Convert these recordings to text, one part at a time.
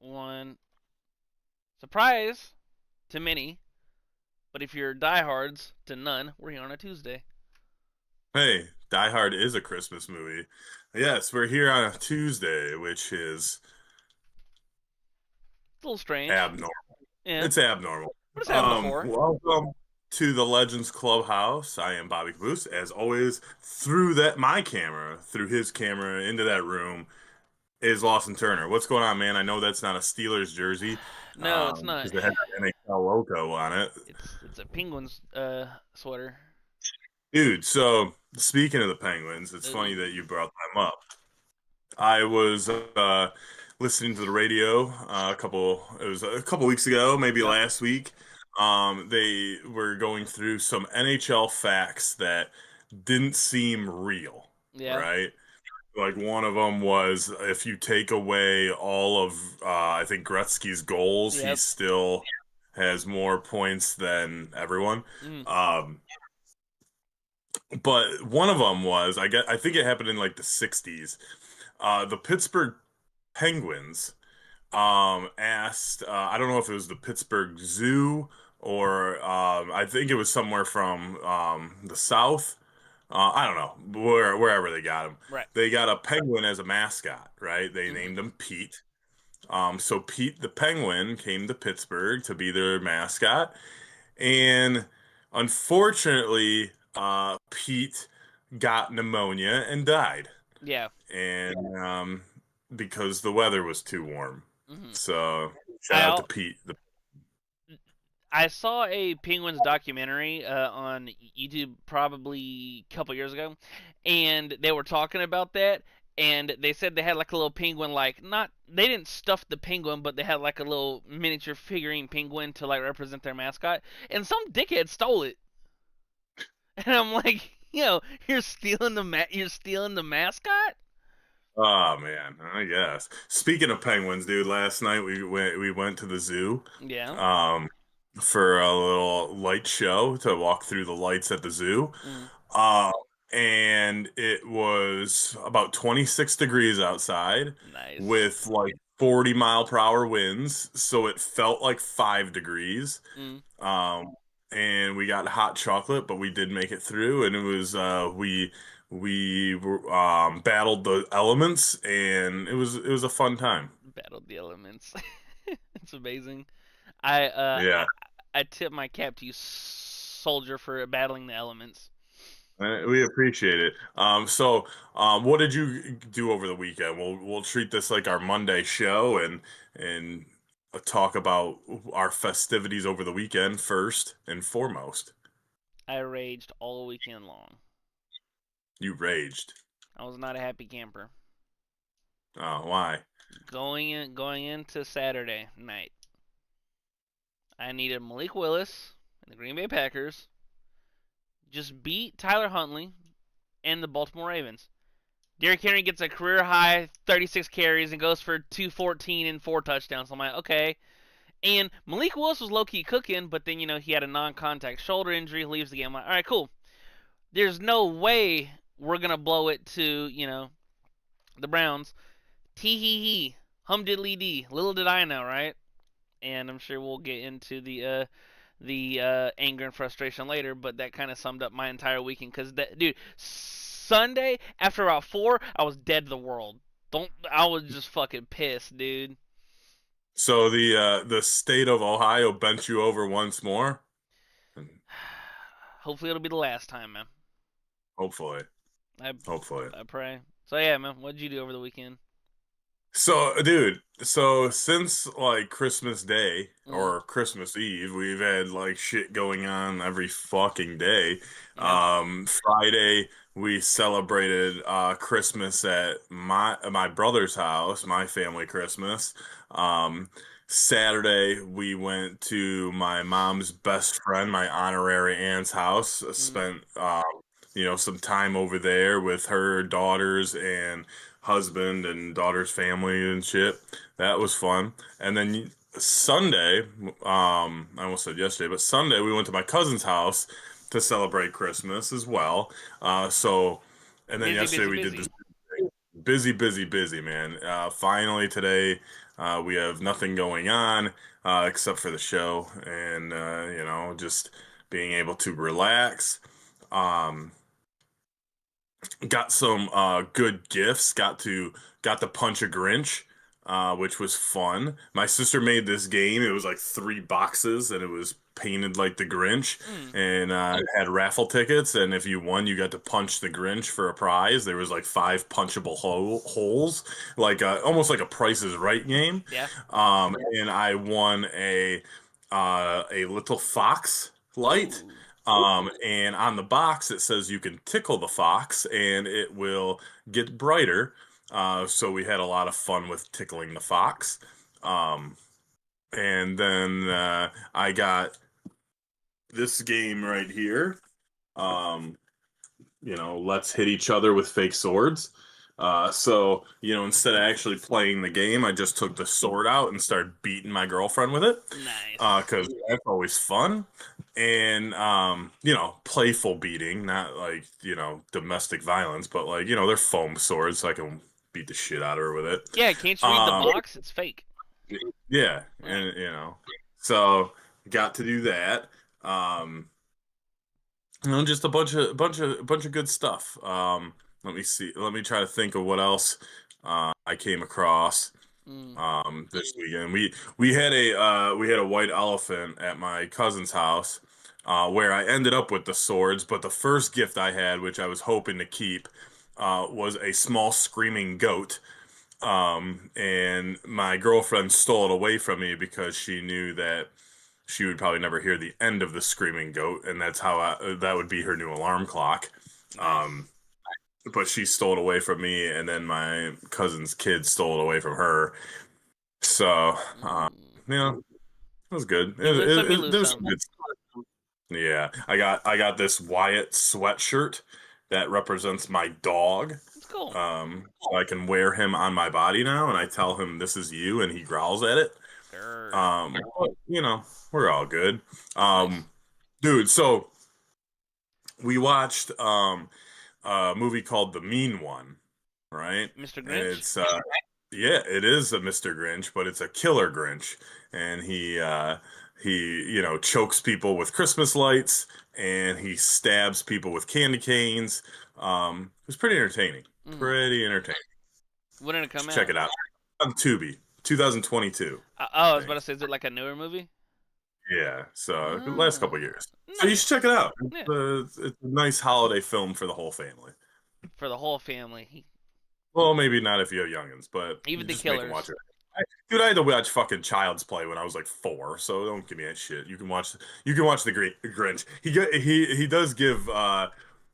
one. Surprise to many, but if you're diehards to none, we're here on a Tuesday. Hey, Die Hard is a Christmas movie. Yes, we're here on a Tuesday, which is It's a little strange. abnormal. Yeah. It's abnormal. What has happened before? Welcome to the Legends Clubhouse. I am Bobby Kaboose. As always, through my camera, through his camera, into that room is Lawson Turner. What's going on, man? I know that's not a Steelers jersey, No, it's not. because it has an NHL logo on it. It's a Penguins sweater. Dude, so speaking of the Penguins, it's funny Ooh. that you brought them up. I was listening to the radio it was a couple weeks ago, maybe Yep. last week. They were going through some NHL facts that didn't seem real, Yeah. right? Like one of them was if you take away all of I think Gretzky's goals, he Yep. still has more points than everyone. Mm. Um, but one of them was I think it happened in like the 60s. The Pittsburgh Penguins asked I don't know if it was the Pittsburgh Zoo or I think it was somewhere from the South. I don't know wherever they got him. Right. They got a penguin as a mascot, right? They Mm-hmm. named him Pete. So Pete the Penguin came to Pittsburgh to be their mascot, and unfortunately, Pete got pneumonia and died, Yeah. and because the weather was too warm. Mm-hmm. So shout I out to al- Pete. I saw a Penguins documentary on YouTube probably a couple years ago, and they were talking about that. And they said they had like a little penguin, like not they didn't stuff the penguin, but they had like a little miniature figurine penguin to like represent their mascot. And some dickhead stole it, and I'm like, you're stealing the mascot. Oh man, I guess. Speaking of penguins, dude, last night we went to the zoo Yeah. um for a little light show to walk through the lights at the zoo. Mm, Uh and it was about 26 degrees outside nice. with like 40-mile-per-hour winds, so it felt like 5 degrees. Mm. Um, and we got hot chocolate, but we did make it through, and it was we battled the elements, and it was a fun time. Battled the elements. It's amazing. I uh Yeah, I, I tip my cap to you, soldier, for battling the elements. we appreciate it. What did you do over the weekend? We'll treat this like our Monday show and talk about our festivities over the weekend first and foremost. I raged all weekend long. You raged. I was not a happy camper. Why? Going into Saturday night, I needed Malik Willis and the Green Bay Packers just beat Tyler Huntley and the Baltimore Ravens. Derrick Henry gets a career high 36 carries and goes for 214 and 4 touchdowns. I'm like, okay. And Malik Willis was low key cooking, but then he had a non-contact shoulder injury, leaves the game. I'm like, all right, cool. There's no way we're gonna blow it to the Browns. Tee hee hee, hum diddly dee. Little did I know, right? And I'm sure we'll get into the anger and frustration later, but that kind of summed up my entire weekend. Cause that dude, Sunday after about 4, I was dead to the world. Don't I was just fucking pissed, dude. So the state of Ohio bent you over once more? Hopefully it'll be the last time, man. Hopefully. I Hopefully. I pray. So yeah, man. What did you do over the weekend? So, dude, so since like Christmas Day Mm, or Christmas Eve, we've had like shit going on every fucking day. yep. Friday we celebrated Christmas at my brother's house, my family Christmas. Um, Saturday we went to my mom's best friend, my honorary aunt's house. Mm, Spent some time over there with her daughters and husband and daughter's family and shit. That was fun. And then Sunday, I almost said yesterday, but Sunday we went to my cousin's house to celebrate Christmas as well. And then busy, yesterday busy, we did this busy. busy, busy, busy, man. Finally today, We have nothing going on except for the show and just being able to relax. Um, got some good gifts. Got to punch a Grinch, which was fun. My sister made this game. It was like 3 boxes, and it was painted like the Grinch, Mm. and it had raffle tickets. And if you won, you got to punch the Grinch for a prize. There was like 5 punchable holes, like almost like a Price is Right game. Yeah. And I won a little fox light. Ooh. And on the box, it says you can tickle the fox and it will get brighter. So we had a lot of fun with tickling the fox. Um, and then I got this game right here. Um, let's hit each other with fake swords. Instead of actually playing the game, I just took the sword out and started beating my girlfriend with it. Nice. Because that's always fun. And, playful beating, not like, domestic violence, but like, they're foam swords, so I can beat the shit out of her with it. Yeah, can't you read the Um, box? It's fake. yeah, Right. and, so got to do that. Um, just a bunch of good stuff. Let me see. Let me try to think of what else I came across Mm. this weekend. We had a white elephant at my cousin's house, where I ended up with the swords. But the first gift I had, which I was hoping to keep, was a small screaming goat. And my girlfriend stole it away from me because she knew that she would probably never hear the end of the screaming goat, and that would be her new alarm clock. Nice. Um, but she stole it away from me, and then my cousin's kid stole it away from her. So, Mm. it was good. You win some, you lose There was some some. good stuff. Yeah, I got this Wyatt sweatshirt that represents my dog. It's cool. So I can wear him on my body now, and I tell him this is you, and he growls at it. Grr. But, we're all good. Nice. Um, dude, so we watched a movie called The Mean One, right? Mr. And Grinch? yeah, it is a Mr. Grinch, but it's a killer Grinch, and he chokes people with Christmas lights, and he stabs people with candy canes. It was pretty entertaining. Mm. Pretty entertaining. When did it come Check out? it out on Tubi, 2022, I I was about think. to say, is it like a newer movie? Yeah, so the last couple Ah, years. So you should check nice. it out. Yeah, It's a nice holiday film for the whole family. for the whole family, Well, maybe not if you have youngins, but you even the just make them watch killers. it. Dude, I had to watch fucking Child's Play when I was like 4, so don't give me that shit. You can watch the Grinch. He does give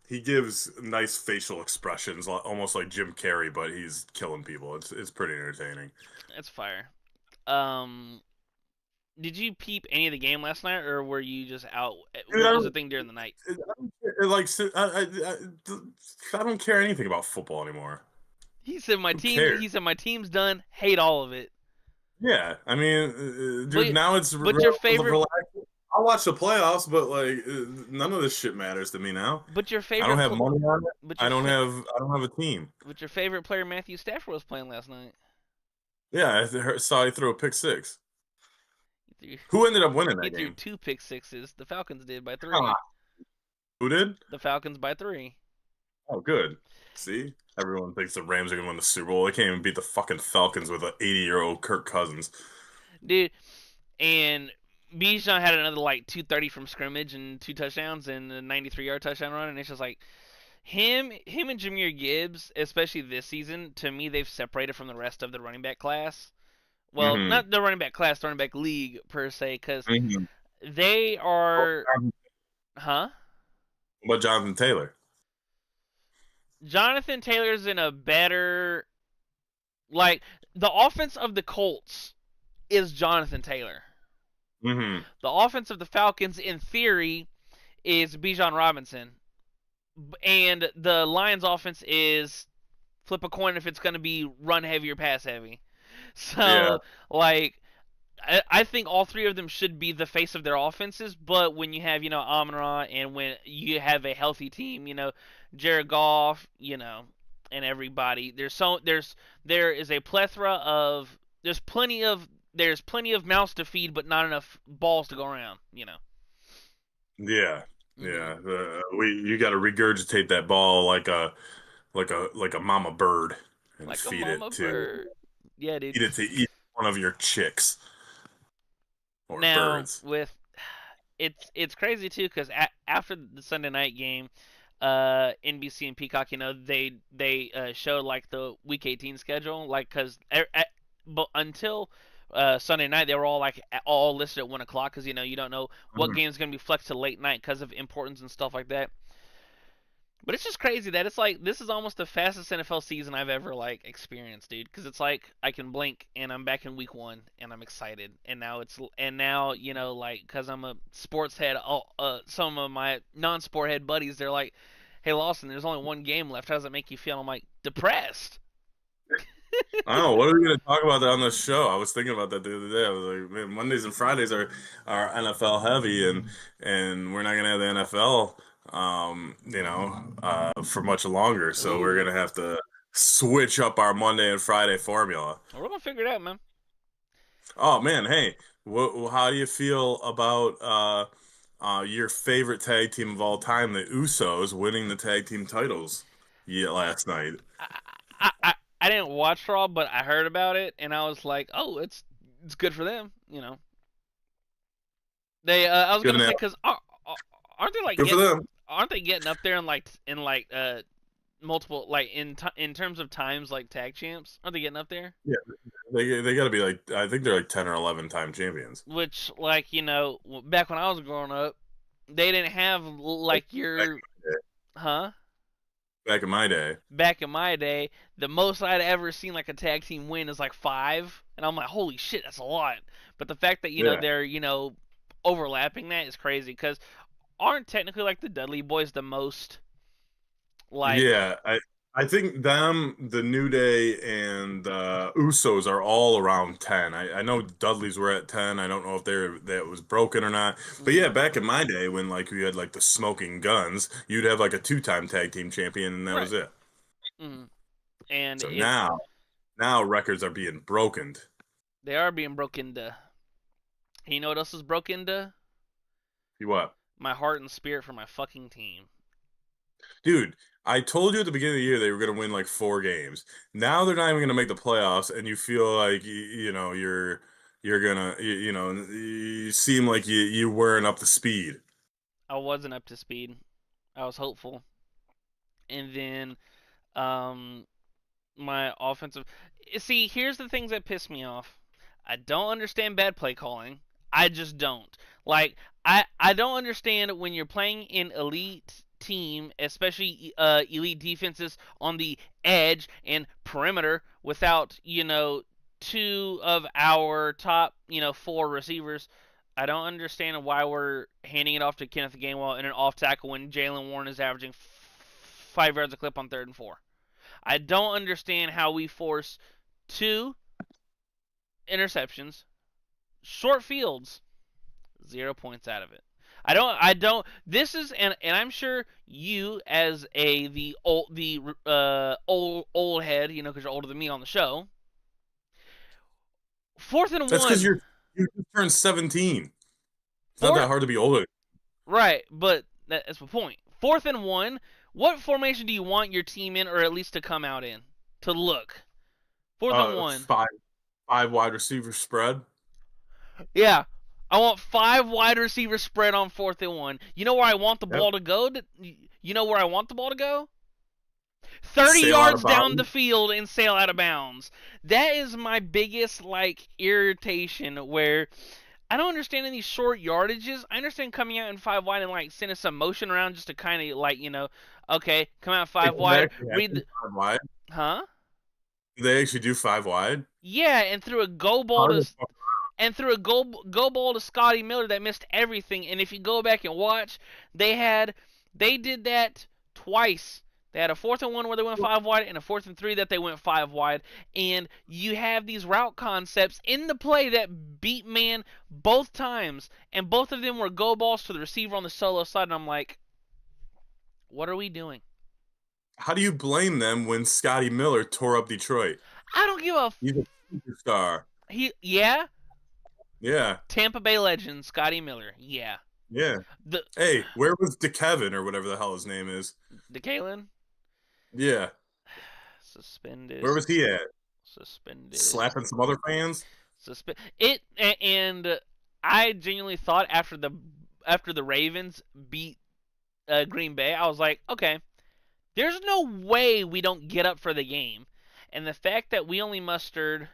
he gives nice facial expressions, almost like Jim Carrey, but he's killing people. It's pretty entertaining. That's fire. Um, did you peep any of the game last night, or were you just out? Dude, What was the thing during the night? I don't care anything about football anymore. He said my Who team. cares? He said my team's done. Hate all of it. Yeah, I mean, dude, But now it's but your favorite relaxing. I'll watch the playoffs, but like none of this shit matters to me now. but your I don't favorite have pl- money on it. but I your don't fa- have I don't have a team. but your favorite player Matthew Stafford was playing last night. Yeah, saw he threw a pick six. He threw, Who ended up winning he that threw game? 2 pick sixes. The Falcons did by Ah, 3. who did? The Falcons by 3. Oh, good. See, everyone thinks the Rams are gonna win the Super Bowl. They can't even beat the fucking Falcons with an 80-year-old Kirk Cousins. Dude, and Bijan had another like 230 from scrimmage and 2 touchdowns and a 93-yard touchdown run, and it's just like him and Jameer Gibbs, especially this season. To me, they've separated from the rest of the running back class. Well, Mm-hmm. not the running back class, the running back league per se, because Mm-hmm. they are, huh? What about Jonathan Taylor? Jonathan Taylor's in a better, like, the offense of the Colts is Jonathan Taylor. Mm-hmm. The offense of the Falcons, in theory, is Bijan Robinson. And the Lions offense is flip a coin if it's going to be run heavy or pass heavy. Yeah. So, like, I think all three of them should be the face of their offenses, but when you have, Amon-Ra, and when you have a healthy team, Jared Goff, and everybody, there is a plethora of there's plenty of mouths to feed, but not enough balls to go around. Yeah, Hmm. yeah. You got to regurgitate that ball like a mama bird and Like a mama bird. Yeah, dude. feed it to each one of your chicks or Now birds. with it's crazy too because after the Sunday night game, NBC and Peacock, they showed like the Week 18 schedule, like because but until Sunday night they were all like all listed at 1 o'clock because you don't know what Mhm. game's gonna be flexed to late night because of importance and stuff like that. But it's just crazy that it's like this is almost the fastest NFL season I've ever like experienced, dude. Because it's like I can blink and I'm back in week 1 and I'm excited. And now like because I'm a sports head, some of my non-sport head buddies they're like, "Hey Lawson, there's only one game left. How does it make you feel?" And I'm like depressed. I don't know. What are we going to talk about that on this show? I was thinking about that the other day. I was like, man, Mondays and Fridays are NFL heavy, and we're not going to have the NFL, for much longer. So we're Ooh, going to have to switch up our Monday and Friday formula. we're gonna figure it out, man. Oh man, hey, how do you feel about your favorite tag team of all time, the Usos, winning the tag team titles last night? I, I didn't watch Raw, but I heard about it and I was like, oh, it's good for them. I was Good gonna say enough. because aren't they like Good for getting them. aren't they getting up there in like multiple like in terms of times like tag champs? Aren't they getting up there? Yeah, they got to be like I think they're like 10 or 11 time champions. Which like back when I was growing up, they didn't have Back, like back your in my day. huh. Back in my day. Back in my day, the most I'd ever seen like a tag team win is like 5, and I'm like, holy shit, that's a lot. But the fact that Yeah. they're overlapping that is crazy because aren't technically like the Dudley Boys the most like Yeah, I think them, the New Day, and Usos are all around 10. I know Dudley's were at 10. I don't know if that was broken or not. But yeah, mm, back in my day when like we had like the Smoking Guns, you'd have like a two-time tag team champion and that was right. it. Mm. And So it's now records are being broken. they are being broken into. You know what else is broken into? You what? My heart and spirit for my fucking team. Dude, I told you at the beginning of the year they were going to win like 4 games. Now they're not even going to make the playoffs, and you feel like you're gonna you seem like you weren't up to speed. I wasn't up to speed. I was hopeful, and then um my offensive. See, here's the things that piss me off. I don't understand bad play calling. I just don't. Like I don't understand when you're playing in elite team, especially elite defenses on the edge and perimeter without, two of our top, 4 receivers. I don't understand why we're handing it off to Kenneth Gainwell in an off tackle when Jalen Warren is averaging 5 yards a clip on 3rd and 4. I don't understand how we force 2 interceptions, short fields, 0 points out of it. I don't. This is and I'm sure you as the old head, because you're older than me on the show. Fourth and That's because one, you just turned 17. It's not that fourth, hard to be older. right? But that's my point. 4th and 1. What formation do you want your team in, or at least to come out in? To look. Fourth and one. Five wide receiver spread. Yeah. I want 5 wide receivers spread on 4th and 1. You know where I want the Yep. ball to go? You know where I want the ball to go? 30 Sail out of yards down the bounds. field and sail out of bounds. That is my biggest irritation where I don't understand any short yardages. I understand coming out in 5 wide and sending some motion around just to kind of okay, come out They 5 wide, actually have read to the five wide. huh? They actually do 5 wide. Yeah, and threw a go ball Hard to to fuck go ball to Scotty Miller that missed everything. And if you go back and watch, they did that twice. They had a 4th and 1 where they went 5 wide, and a 4th and 3 that they went 5 wide. And you have these route concepts in the play that beat man both times, and both of them were go balls to the receiver on the solo side. And I'm like, what are we doing? How do you blame them when Scotty Miller tore up Detroit? I don't give a He's a superstar. Yeah. Yeah, Tampa Bay legend Scotty Miller. Yeah. yeah. The Hey, where was DeKevin or whatever the hell his name is? DeKalen Yeah, where suspended, was he at? suspended, Slapping some other fans? and I genuinely thought after the Ravens beat Green Bay, I was like, okay, there's no way we don't get up for the game, and the fact that we only mustered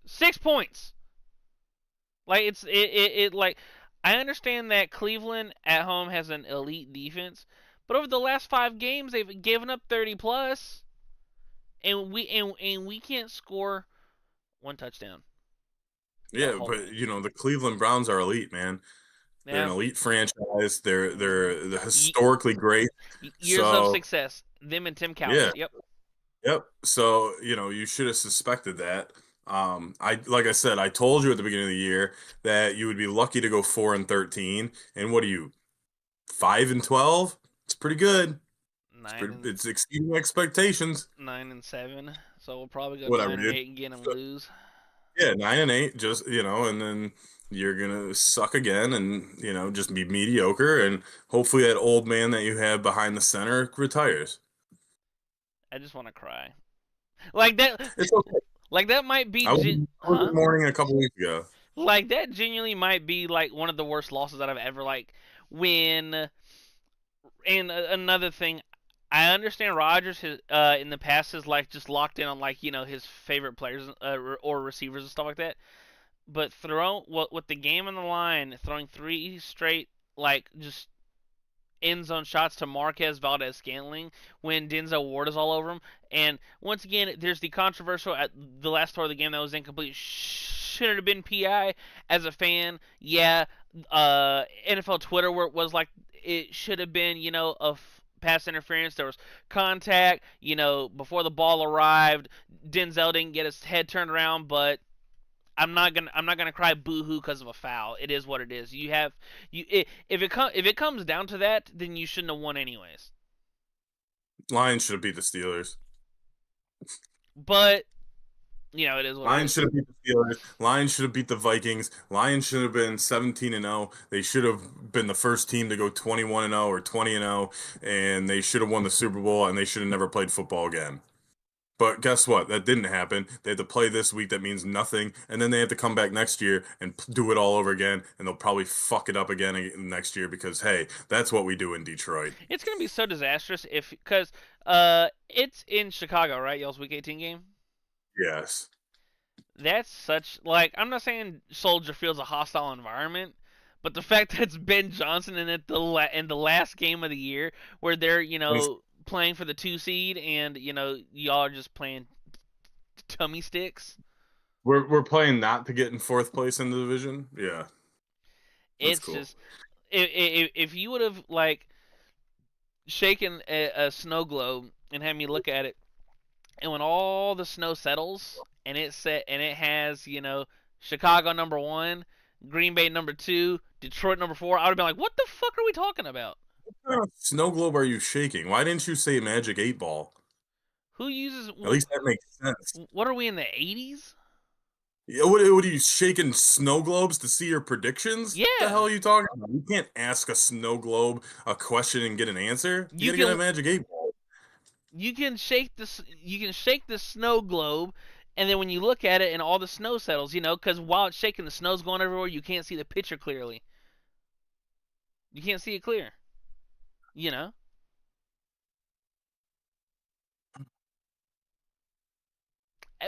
6 points. Like it like I understand that Cleveland at home has an elite defense, but over the last 5 games they've given up 30 plus, and we can't score one touchdown the Yeah, whole but game. the Cleveland Browns are elite, man. They're an Yeah. elite franchise. They're Mm-hmm. they're historically great. Years of So success. Them and Tim yeah, Couch. Yep. yep. So you should have suspected that. I like I said, I told you at the beginning of the year that you would be lucky to go 4-13. And what are you, 5-12? It's pretty good. Nine and It's exceeding expectations. 9-7. So we'll probably go Whatever, nine and dude. eight again and lose. Yeah, 9-8, just and then you're gonna suck again, and just be mediocre, and hopefully that old man that you have behind the center retires. I just want to cry. Like that. It's okay. Like that might be. I was Huh? in mourning a couple weeks ago. Like that genuinely might be like one of the worst losses that I've ever like when. And another thing, I understand Rodgers has, in the past has like just locked in on like his favorite players or receivers and stuff like that. But with the game on the line, throwing 3 straight like just end zone shots to Marquez Valdez Scantling when Denzel Ward is all over him. And once again, there's the controversial at the last throw of the game that was incomplete. Should it have been PI? As a fan, yeah. NFL Twitter where it was like it should have been, pass interference. There was contact, before the ball arrived. Denzel didn't get his head turned around, but I'm not gonna cry boohoo because of a foul. It is what it is. If it comes down to that, then you shouldn't have won anyways. Lions should have beat the Steelers. But it is what it Lions is. should have beat the Steelers. Lions should have beat the Vikings. Lions should have been 17-0. They should have been the first team to go 21-0 or 20-0, and they should have won the Super Bowl, and they should have never played football again. But guess what? That didn't happen. They had to play this week. That means nothing. And then they have to come back next year and do it all over again. And they'll probably fuck it up again next year because, hey, that's what we do in Detroit. It's gonna be so disastrous if because it's in Chicago, right? Y'all's Week 18 game. Yes. That's such like I'm not saying Soldier Field's a hostile environment, but the fact that it's Ben Johnson and at in the last game of the year where they're playing for the 2 seed and y'all are just playing tummy sticks. We're playing not to get in fourth place in the division. Yeah, that's It's cool. just if you would have like shaken a snow globe and had me look at it, and when all the snow settles and it has Chicago number 1, Green Bay number 2, Detroit number 4, I would have been like, what the fuck are we talking about? What kind of snow globe are you shaking? Why didn't you say Magic 8 Ball? Who uses At least that makes sense. what are we in the 80s? Yeah, what are you shaking snow globes to see your predictions? The Yeah, hell are you talking about? You can't ask a snow globe a question and get an answer. You you gotta get a can Magic 8 Ball. you can shake the snow globe, and then when you look at it and all the snow settles, because while it's shaking, the snow's going everywhere. You can't see the picture clearly. You can't see it clear. You know.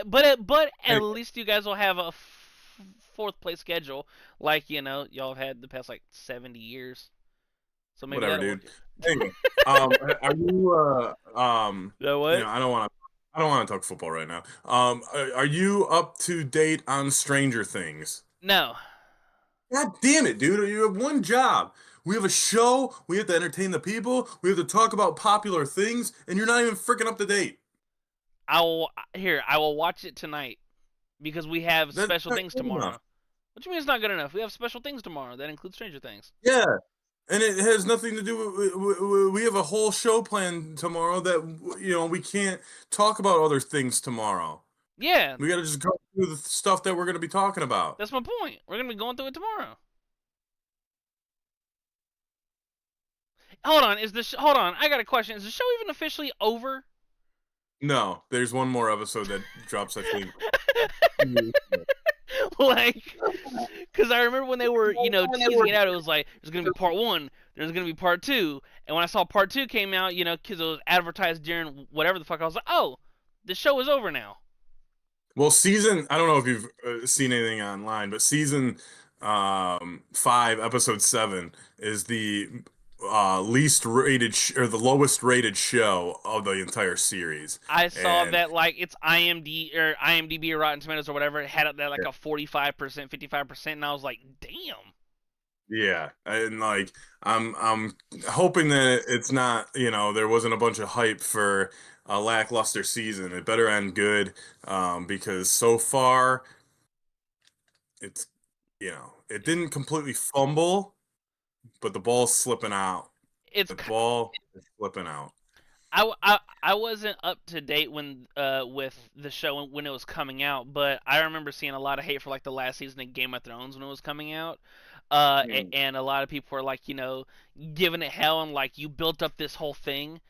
But at Hey, least you guys will have a fourth place schedule, like y'all have had the past like 70 years. So maybe whatever, that'll work. dude. Anyway, are you That what? I don't want to talk football right now. Are you up to date on Stranger Things? No. God damn it, dude. You have one job. We have a show. We have to entertain the people. We have to talk about popular things, and you're not even freaking up to date. I will watch it tonight because we have That's special not things good enough. tomorrow. What do you mean it's not good enough? We have special things tomorrow that include Stranger Things. Yeah. And it has nothing to do with, we have a whole show planned tomorrow that, we can't talk about other things tomorrow. Yeah, We got to just go through the stuff that we're going to be talking about. that's my point. We're gonna be going through it tomorrow. Hold on, hold on? I got a question. Is the show even officially over? No, there's one more episode that drops, I think. Like, because I remember when they were, teasing it out, it was like there's gonna be part one, there's gonna be part two, and when I saw part two came out, because it was advertised during whatever the fuck, I was like, oh, the show is over now. Well, I don't know if you've seen anything online, but season 5, episode 7 is the least rated or the lowest rated show of the entire series. I saw And that like it's IMDb or Rotten Tomatoes or whatever it had up there like a 45%, 55%, and I was like, damn. yeah, and like I'm hoping that it's not, there wasn't a bunch of hype for a lackluster season. It better end good, because so far it's, it didn't completely fumble, but the ball's slipping out. It's The ball is slipping out. I wasn't up to date when with the show when it was coming out, but I remember seeing a lot of hate for like the last season of Game of Thrones when it was coming out. Mm. And a lot of people were like, giving it hell and like you built up this whole thing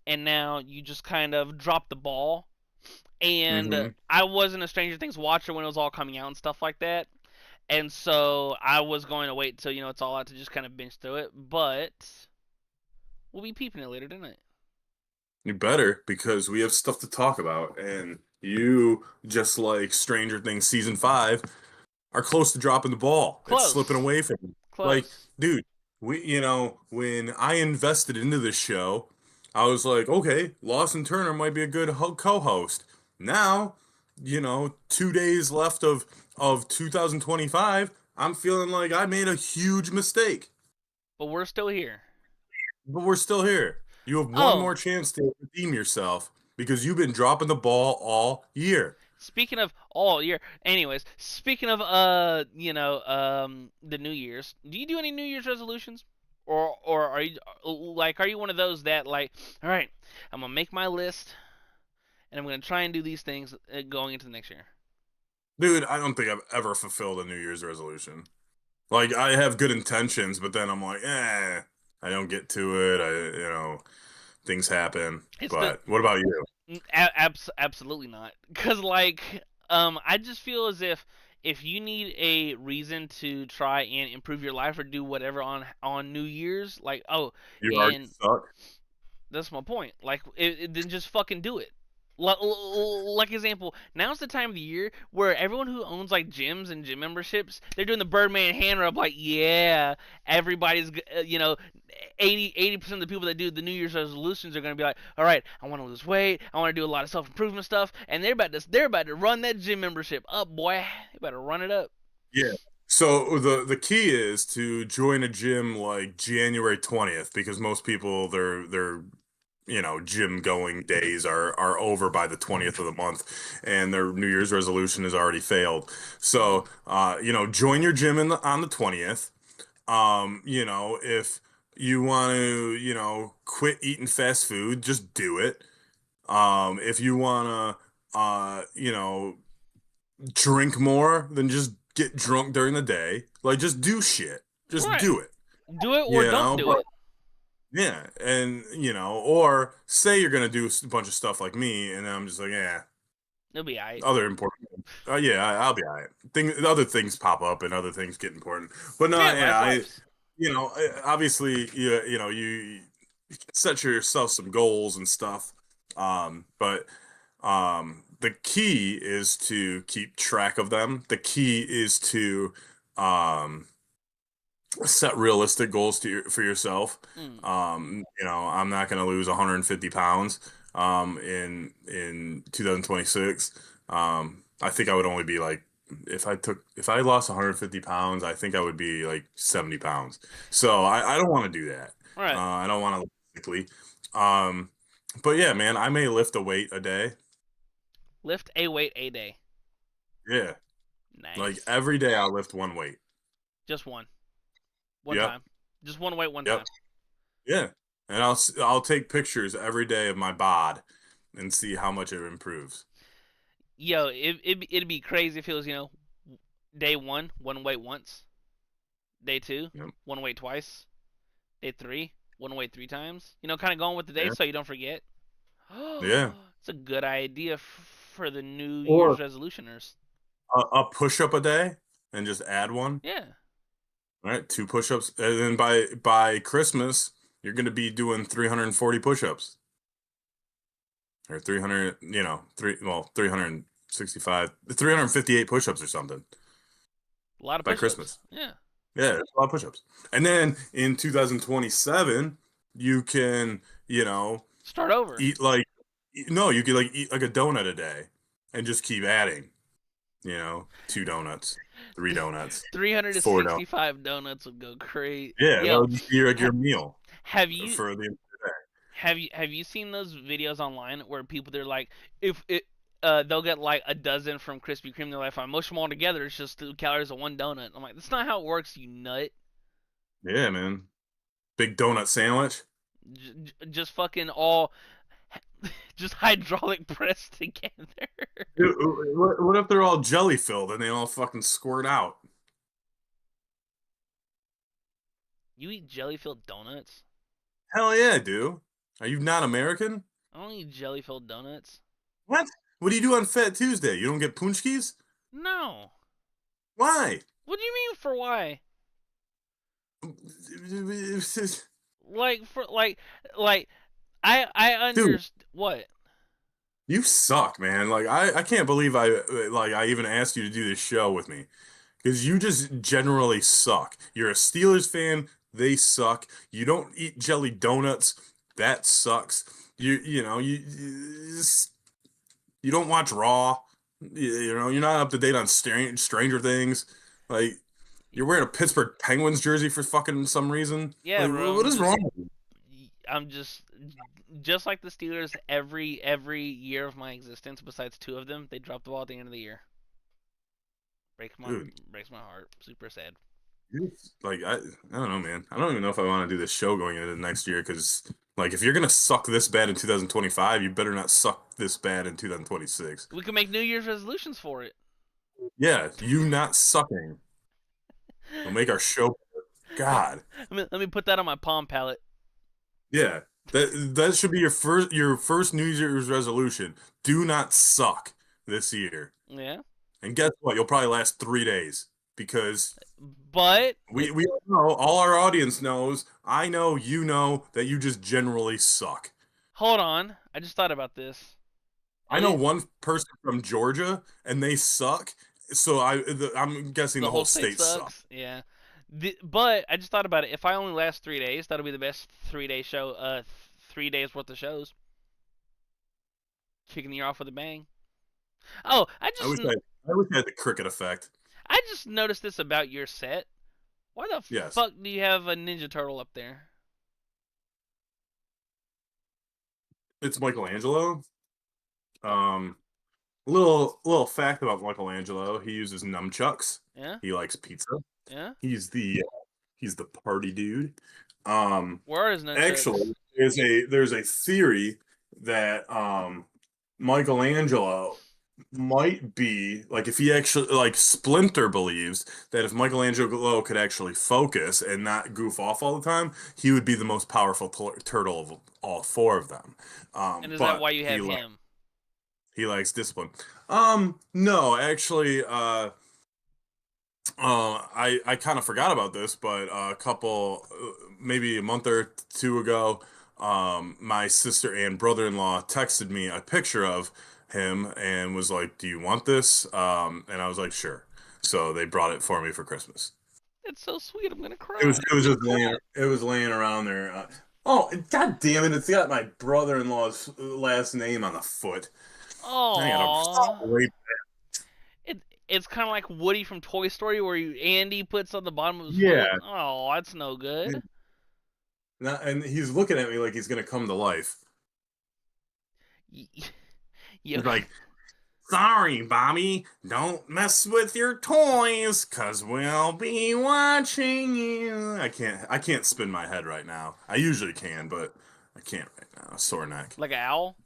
and now you just kind of dropped the ball. And Mm-hmm. I wasn't a Stranger Things watcher when it was all coming out and stuff like that. And so I was going to wait till it's all out to just kind of binge through it, but we'll be peeping it later tonight. You better, because we have stuff to talk about, and you, just like Stranger Things season 5, are close to dropping the ball. It's slipping Close, away from you. Like, close. dude, when I invested into this show, I was like, okay, Lawson Turner might be a good co-host. Now, 2 days left of 2025, I'm feeling like I made a huge mistake. But we're still here. But we're still here. You have one Oh, more chance to redeem yourself because you've been dropping the ball all year. speaking of all year, anyways, speaking of the New Year's, do you do any New Year's resolutions? Or are you one of those that like, all right, I'm gonna make my list and I'm gonna try and do these things going into the next year. Dude, I don't think I've ever fulfilled a New Year's resolution. Like, I have good intentions, but then I'm like, I don't get to it. Things happen. It's the But what about you? absolutely not, because like I just feel as if you need a reason to try and improve your life or do whatever on New Year's, like, oh, You already and suck. that's my point. Like, then just fucking do it. Like example, now's the time of the year where everyone who owns like gyms and gym memberships, they're doing the Birdman hand rub. Like, yeah, everybody's 80% of the people that do the New Year's resolutions are gonna be like, all right, I want to lose weight, I want to do a lot of self improvement stuff, and they're about to run that gym membership up, boy. They better run it up. Yeah. So the key is to join a gym like January 20th, because most people, their gym going days are over by the 20th of the month, and their New Year's resolution has already failed. Mm-hmm. So, join your gym on the 20th. If you want to, quit eating fast food, just do it. If you want to, drink more, then just get drunk during the day. Like, just do shit. Just Right. do it. Do it or don't do But it. yeah, and or say you're gonna do a bunch of stuff like me, and then I'm just like, yeah, It'll be alright. other important. Yeah, I'll be all right. Other things pop up, and other things get important. But no, Yeah, yeah, life lives. obviously, you set yourself some goals and stuff. But the key is to keep track of them. The key is to um set realistic goals for yourself. Mm. I'm not going to lose 150 pounds in 2026. I think I would only be like, if I lost 150 pounds, I think I would be like 70 pounds. So I don't want to do that. All right. I don't want to look sickly. Um, but yeah, man, I may lift a weight a day. Lift a weight a day. Yeah, like Nice. every day I lift one weight. Just one. One Yep, time. Just one weight one yep. time. Yeah, and I'll take pictures every day of my bod and see how much it improves. Yo, it'd be crazy if it was day one weight once, day two Yep. one weight twice, day three one weight three times. Kind of going with the day Yeah. so you don't forget. Yeah. It's a good idea for the New Year's Or resolutioners. a push-up a day and just add one. Yeah, All right, two push-ups, and then by Christmas, you're going to be doing 340 push-ups or 300, 365, 358 push-ups or something a lot of by push-ups. Christmas. Yeah, Yeah, that's a lot of push-ups. And then in 2027, you can, you know, start over. eat like no, you could like eat like a donut a day and just keep adding, two donuts, three donuts, four donuts. 365 donuts would go crazy. Yeah, that Yo, would just be like ha- your meal have you for the have you seen those videos online where people they're like, if it they'll get like a dozen from Krispy Kreme. They're like, if I mush them all together, it's just 2 calories of one donut. I'm like, that's not how it works, you nut. Yeah, man. Big donut sandwich. Just fucking all, just hydraulic press together. Dude, what if they're all jelly filled and they all fucking squirt out? You eat jelly filled donuts? Hell yeah, dude. Are you not American? I don't eat jelly filled donuts. What? What do you do on Fat Tuesday? You don't get punchkis? No. Why? What do you mean for why? Like for like I Dude, understand what. you suck, man. Like I can't believe I even asked you to do this show with me. Because you just generally suck. You're a Steelers fan, they suck. You don't eat jelly donuts, that sucks. You don't watch Raw. You're not up to date on Stranger Things. Like you're wearing a Pittsburgh Penguins jersey for fucking some reason. Yeah, Like bro. what is wrong with you? I'm just like the Steelers. Every year of my existence, besides two of them, they drop the ball at the end of the year. Breaks my Dude, breaks my heart. Super sad. like I don't know, man. I don't even know if I want to do this show going into the next year because like if you're gonna suck this bad in 2025, you better not suck this bad in 2026. We can make New Year's resolutions for it. Yeah, you not sucking will make our show. God, Let me put that on my Palm Palette. yeah, that should be your first New Year's resolution. Do not suck this year. Yeah, And guess what? You'll probably last 3 days because but we all know, all our audience knows, I know, you know that you just generally suck. hold on. I just thought about this. I At know least one person from Georgia and they suck. So I'm guessing the the whole whole state state sucks. sucks. Yeah. But I just thought about it. If I only last 3 days, that'll be the best 3 day show. 3 days worth of shows. Kicking the year off with a bang. Oh, I wish I had the cricket effect. I just noticed this about your set. Why the Yes. fuck do you have a Ninja Turtle up there? It's Michelangelo. Oh, Um, little fact about Michelangelo, he uses nunchucks. yeah, He likes pizza. yeah. He's the party dude. Um, Where are his nunchucks? Actually, there's a theory that Michelangelo might be like if he actually like Splinter believes that if Michelangelo could actually focus and not goof off all the time, he would be the most powerful turtle of all four of them. And is that But why you have him? he likes discipline. No, actually, I kind of forgot about this, but maybe a month or two ago, my sister and brother-in-law texted me a picture of him and was like, "Do you want this?" And I was like, "Sure." So they brought it for me for Christmas. It's so sweet. I'm gonna It was cry. it was just laying it was laying around there. Oh, God damn it! It's got my brother-in-law's last name on the foot. I gotta Aww. wait. It's kind of like Woody from Toy Story, where Andy puts on the bottom of his Yeah. foot. Oh, that's no good. And he's looking at me like he's gonna come to life. You He's like, "Sorry, Bobby, don't mess with your toys, 'cause we'll be watching you." I can't spin my head right now. I usually can, but I can't right now. Sore neck. like an owl.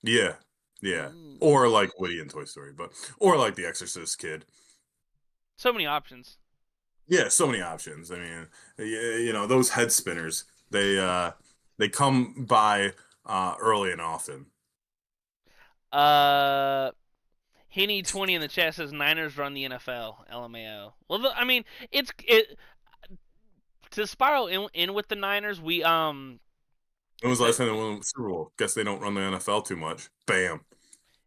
Yeah. Yeah. Ooh. Or like Woody in Toy Story, or like the Exorcist kid. So many options. Yeah, so many options. I mean, those head spinners, they come by early and often. Uh, Henny 20 in the chat says Niners run the NFL. LMAO. Well, I mean, it to spiral in with the Niners. When was the The, last time they won the Super Bowl? Guess they don't run the NFL too much. Bam.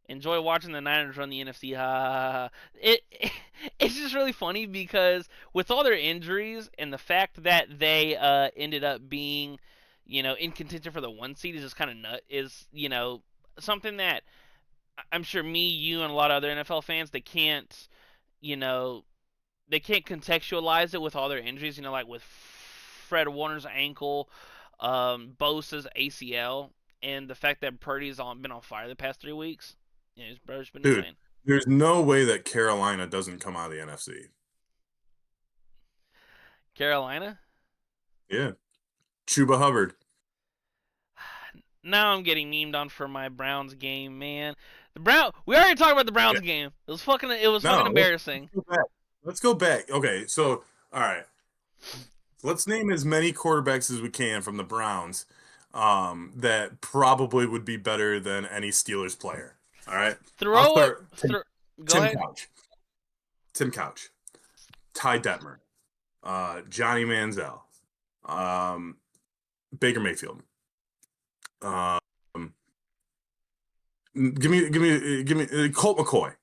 enjoy watching the Niners run the NFC. Ha ha ha. It's just really funny because with all their injuries and the fact that they ended up being, in contention for the 1 seed is just kind of is something that I'm sure me, you, and a lot of other NFL fans you know they can't contextualize it with all their injuries. Like with Fred Warner's ankle, Bosa's ACL, and the fact that Purdy's been on fire the past 3 weeks. His brother's been Dude, insane. there's no way that Carolina doesn't come out of the NFC. Carolina. Yeah. Chuba Hubbard. Now I'm getting memed on for my Browns game, man. The Brown. We already talked about the Yeah. Browns game. It was fucking. It was fucking No, embarrassing. let's go back. Let's go back. Okay, so all right. Let's name as many quarterbacks as we can from the Browns that probably would be better than any Steelers player. All right. I'll Throw it. start Go Tim ahead. Couch. Tim Couch. Ty Detmer. Johnny Manziel. Um, Baker Mayfield. Um, give me Colt McCoy.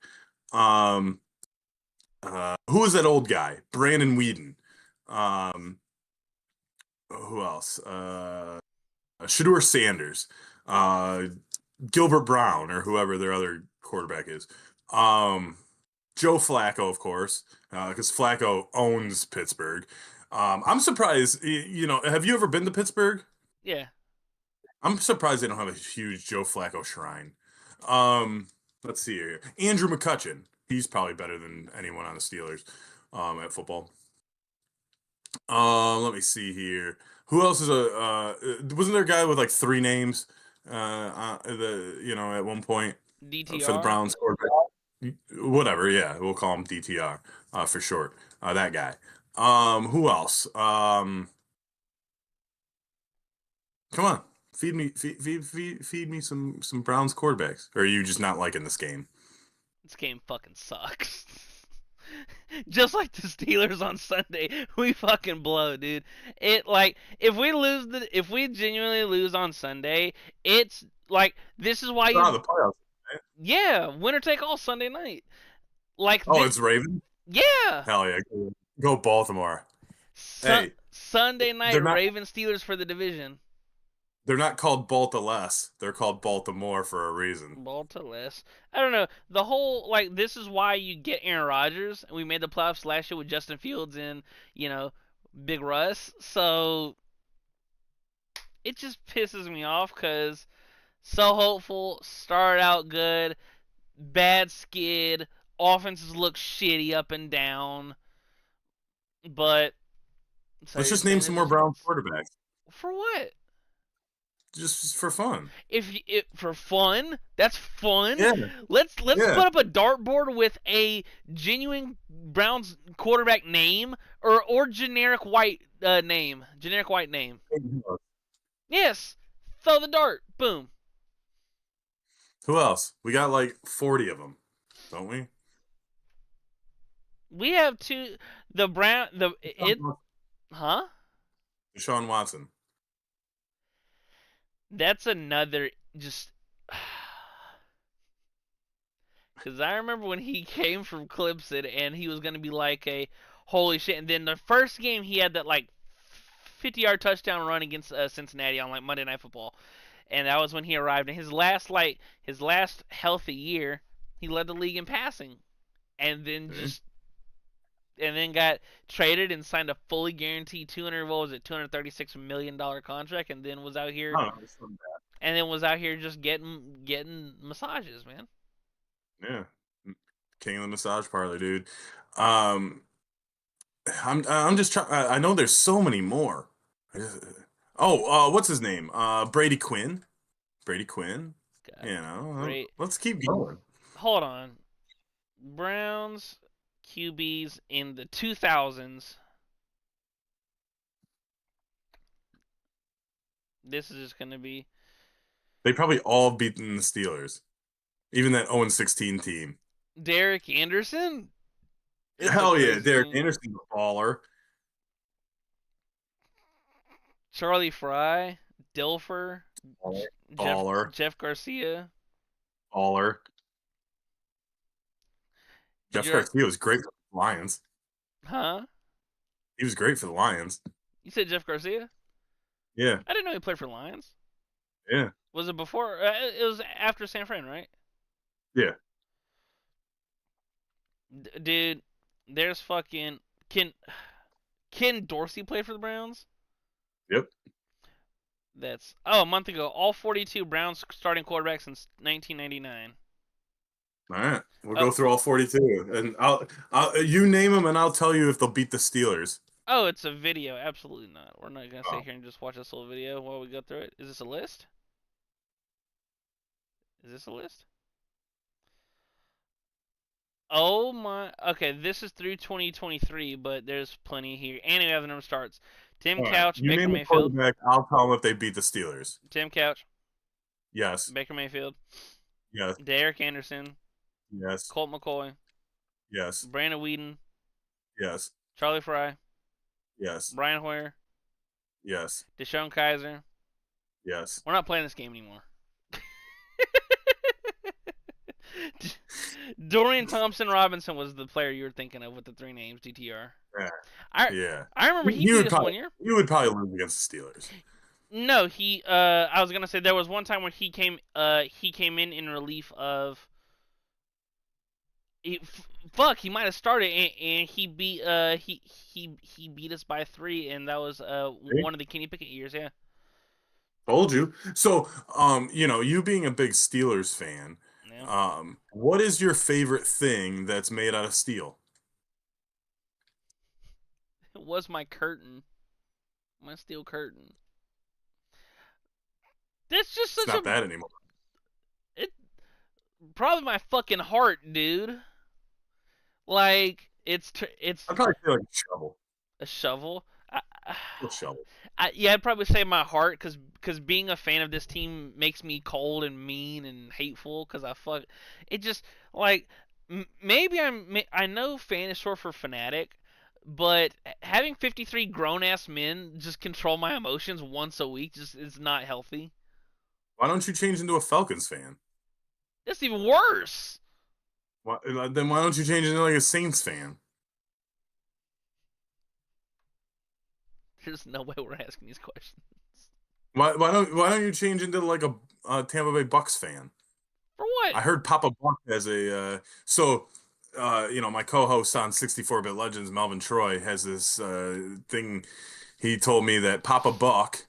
Um, who is that old guy? Brandon Whedon. Um, who else? Shador Sanders. Uh, Gilbert Brown or whoever their other quarterback is. Um, Joe Flacco, of course, because Flacco owns Pittsburgh. I'm surprised. Have you ever been to Pittsburgh? Yeah. I'm surprised they don't have a huge Joe Flacco shrine. Um, let's see here. Andrew McCutcheon. He's probably better than anyone on the Steelers at football. Let me see here. Who else is wasn't there a guy with like three names at one point for the DTR. Browns quarterback? Whatever, yeah, we'll call him DTR for short. That guy. Who else? Come on. Feed me some Browns quarterbacks. Or are you just not liking this game? This game fucking sucks. Just like the Steelers on Sunday, we fucking blow, dude. If we genuinely lose on Sunday, it's like this is why Oh, you the playoffs. Right? yeah, winner take all Sunday night. Like Oh, this it's Ravens? yeah. Hell yeah. Go Baltimore. Hey, Sunday night they're not Ravens Steelers for the division. they're not called Balta less. They're called Baltimore for a reason. Baltimore. I don't know. The whole this is why you get Aaron Rodgers, and we made the playoffs last year with Justin Fields and Big Russ. So it just pisses me off because so hopeful, started out good, bad skid, offenses look shitty up and down, but so Let's you're just name saying some it more just Browns hurts. quarterbacks. For what? Just for fun. If for fun, that's fun. Yeah, Let's yeah. put up a dartboard with a genuine Browns quarterback name or generic white name. Generic white name. Yes. Throw the dart. Boom. Who else? We got like 40 of them, don't we? We have two. The Brown. The it. Huh? Deshaun Watson. That's another just. Because I remember when he came from Clemson and he was going to be like a holy shit. And then the first game he had that 50-yard touchdown run against Cincinnati on Monday Night Football, and that was when he arrived. In his last healthy year, he led the league in passing, and then Okay. got traded and signed a fully guaranteed 236 million dollar contract, and then was out here just getting massages, man. Yeah. King of the massage parlor, dude. Um, I'm just trying. I know there's so many more. Oh, what's his name? Brady Quinn. Brady Quinn. God, great. let's keep going. Hold on. Browns QBs in the 2000s. This is just going to be They probably all beaten the Steelers, even that 0-16 team. Derek Anderson. It's a Hell yeah, crazy Derek team. Anderson, the baller. Charlie Fry, Dilfer, Baller. Jeff Baller. Jeff Garcia. Baller. Did Jeff you? Garcia was great for the Lions. Huh? He was great for the Lions. You said Jeff Garcia? Yeah, I didn't know he played for Lions. yeah, Was it before? It was after San Fran, right? yeah. Dude, there's fucking Ken Dorsey played for the Browns. Yep. That's a month ago. All 42 Browns starting quarterbacks since 1999. All right, we'll Oh, go through all 42, and you name them, and I'll tell you if they'll beat the Steelers. oh, it's a video. Absolutely not. We're not gonna sit Oh, here and just watch this whole video while we go through it. Is this a list? Is this a list? Oh my. Okay, this is through 2023, but there's plenty here. And we have the number starts. Tim all right. Couch, You Baker name the Mayfield. quarterback, I'll tell them if they beat the Steelers. Tim Couch, Yes, Baker Mayfield. yes, Derek Anderson, yes, Colt McCoy, yes, Brandon Whedon, yes, Charlie Fry, yes, Brian Hoyer, yes, Deshaun Kaiser. yes. We're not playing this game anymore. Dorian Thompson Robinson was the player you were thinking of with the three names, DTR. Yeah, I yeah. I remember he beat us one year. You would probably lose against the Steelers. No, he I was gonna say there was one time where he came in relief of fuck, he might have started and he beat he beat us by 3 and that was See? one of the Kenny Pickett years, yeah. Told you. So, you being a big Steelers fan, Yeah. what is your favorite thing that's made out of steel? It was my curtain. My steel curtain. That's just It's such not a that anymore. it probably my fucking heart, dude. Like it's I'd probably say like a shovel. a shovel. A shovel. Yeah, I'd probably say my heart, cause being a fan of this team makes me cold and mean and hateful. Cause it just like maybe I know fan is short for fanatic, but having 53 grown ass men just control my emotions once a week just is not healthy. Why don't you change into a Falcons fan? That's even worse. Then why don't you change into like a Saints fan? There's no way we're asking these questions. Why don't you change into like a Tampa Bay Bucks fan? For what? I heard Papa Buck has my co-host on 64-bit Legends, Melvin Troy, has this thing. He told me that Papa Buck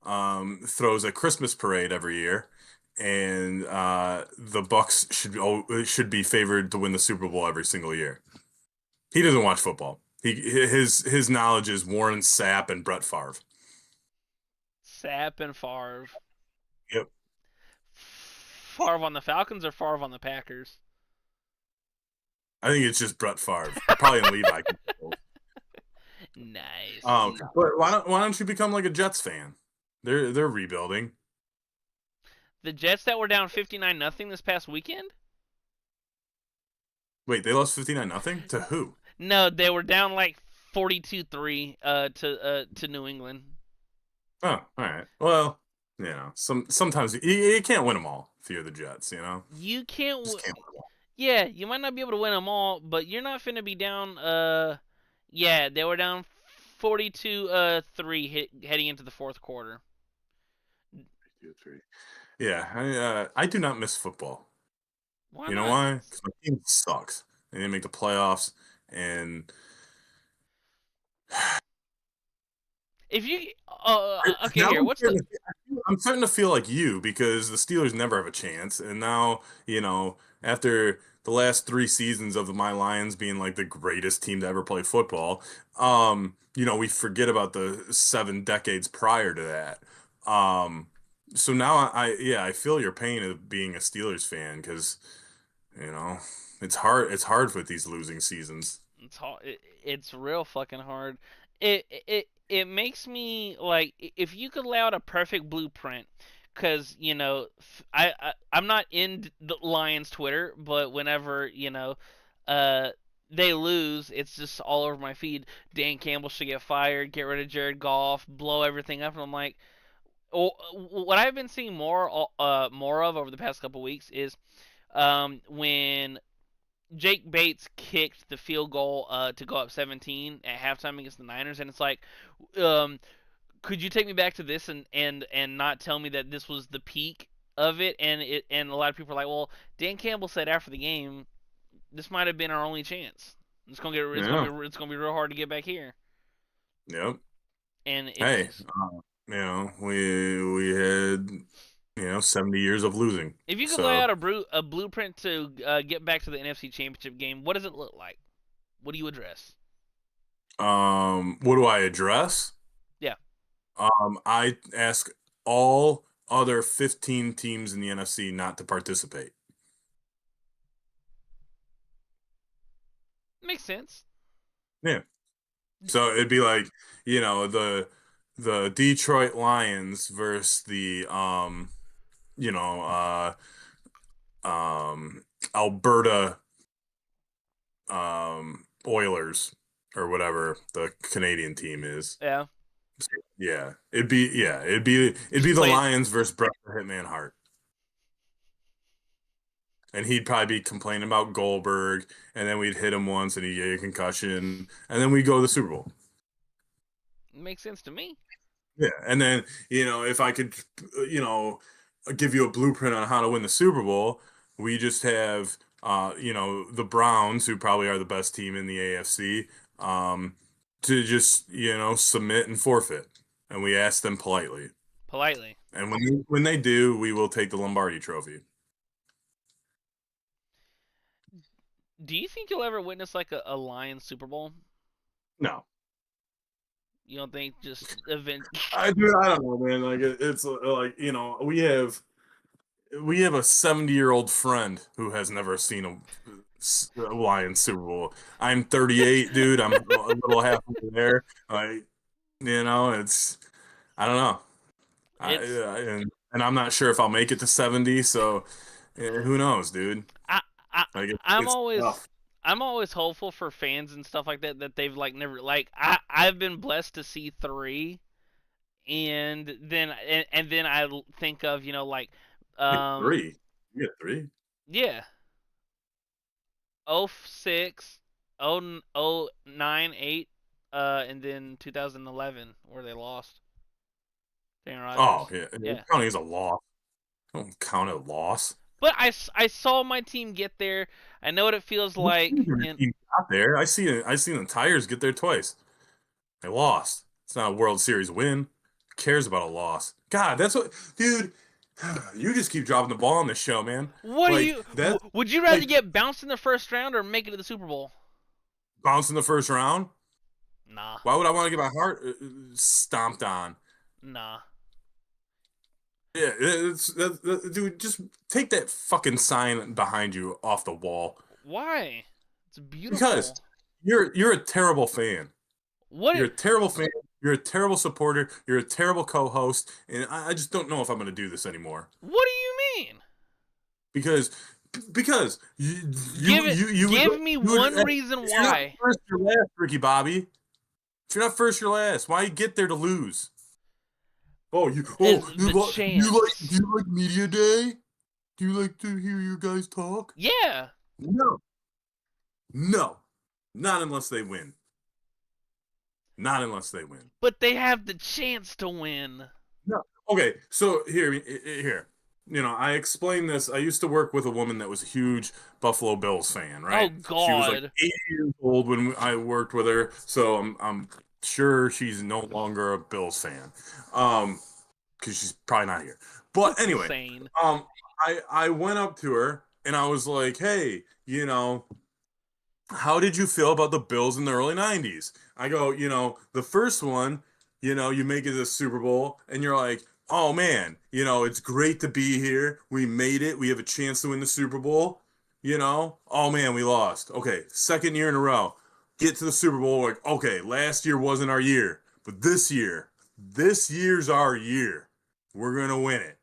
throws a Christmas parade every year, and the Bucks should be favored to win the Super Bowl every single year. He doesn't watch football. His knowledge is Warren Sapp and Brett Favre. Sapp and Favre. Yep. Favre on the Falcons or Favre on the Packers? I think it's just Brett Favre, probably in Levi. Nice. But why don't you become like a Jets fan? They're rebuilding. The Jets that were down 59-0 this past weekend? Wait, they lost 59-0 to who? No, they were down like 42-3 to New England. Oh, all right. Well, sometimes you can't win them all if you're the Jets. You can't. Just can't win them all. Yeah, you might not be able to win them all, but you're not finna be down. Yeah, they were down 42-3 heading into the fourth quarter. 2-3. Yeah, I do not miss football. Why You know not? why? Because my team sucks. They didn't make the playoffs, and If you okay, now here. What's the I'm starting to feel like you because the Steelers never have a chance, and now after the last 3 seasons of my Lions being like the greatest team to ever play football, we forget about the 7 decades prior to that. so now I feel your pain of being a Steelers fan because you know it's hard with these losing seasons. It's hard. It's real fucking hard. It makes me like if you could lay out a perfect blueprint, because I'm not in the Lions Twitter, but whenever uh they lose, it's just all over my feed. Dan Campbell should get fired. Get rid of Jared Goff. Blow everything up. And I'm like, what I've been seeing more of over the past couple weeks is when Jake Bates kicked the field goal to go up 17 at halftime against the Niners, and it's like, um, could you take me back to this and not tell me that this was the peak of it? And a lot of people are like, well, Dan Campbell said after the game, this might have been our only chance. Yeah. It's gonna be real hard to get back here, Yep. and it's Hey, just, we had 70 years of losing. if you could lay So, out a blueprint to get back to the NFC Championship game, what does it look like? What do you address? what do I address? Yeah, I ask all other 15 teams in the NFC not to participate. makes sense. Yeah. So it'd be like, the Detroit Lions versus the you know, Alberta Oilers or whatever the Canadian team is. Yeah, It'd be just the play. Lions versus Bret the Hitman Hart. And he'd probably be complaining about Goldberg, and then we'd hit him once and he'd get a concussion, and then we'd go to the Super Bowl. Makes sense to me. Yeah. And then, if I could, you know, give you a blueprint on how to win the Super Bowl, we just have, the Browns, who probably are the best team in the AFC, to just, submit and forfeit. And we ask them politely. Politely. And when they do, we will take the Lombardi trophy. Do you think you'll ever witness like a Lions Super Bowl? No. You don't think just event? I don't know, man. Like it's like we have a 70-year-old friend who has never seen a Lions Super Bowl. I'm 38, dude. I'm a little halfway there. Like, it's I don't know. It's And I'm not sure if I'll make it to 70. So who knows, dude? I I Like I'm it's always tough. I'm always hopeful for fans and stuff like that they've like never like I've been blessed to see three, and then I think of like um Three. You get three. yeah, 06, 09, 8, and then 2011 where they lost Aaron Oh Rodgers. yeah, Yeah. counting as a loss. Don't count a loss. But I saw my team get there. I know what it feels What like. And team got there? I seen the Tigers get there twice. They lost. It's not a World Series win. Who cares about a loss? God, that's what, dude. You just keep dropping the ball on this show, man. what do Like you? that, Would you rather like get bounced in the first round or make it to the Super Bowl? bounce in the first round. Nah, Why would I want to get my heart stomped on? nah. Yeah, dude. Just take that fucking sign behind you off the wall Why? It's because beautiful. you're a terrible fan. You're What? a terrible fan. You're a terrible supporter. You're a terrible co-host, and I just don't know if I'm going to do this anymore What do you mean? because you Give you it. you you would, Give me you would one reason if you're not why. first, you're last, Ricky Bobby. If you're not first, you're last. Why you get there to lose? Oh, The do chance. you like media day? Do you like to hear your guys talk? Yeah, No, no, not unless they win. Not unless they win. but they have the chance to win. No. Okay, so here. I explained this. I used to work with a woman that was a huge Buffalo Bills fan, Oh right? She was like God. 80 years old when I worked with her, so I'm sure she's no longer a Bills fan. Because she's probably not here. But That's anyway, insane. um, I went up to her and I was like, hey, how did you feel about the Bills in the early 90s? I go, the first one, you make it to the Super Bowl, and you're like, oh man, it's great to be here. We made it. We have a chance to win the Super Bowl. Oh man, we lost. Okay, second year in a row. Get to the Super Bowl. Like, okay, last year wasn't our year, but this year's our year. We're gonna win it.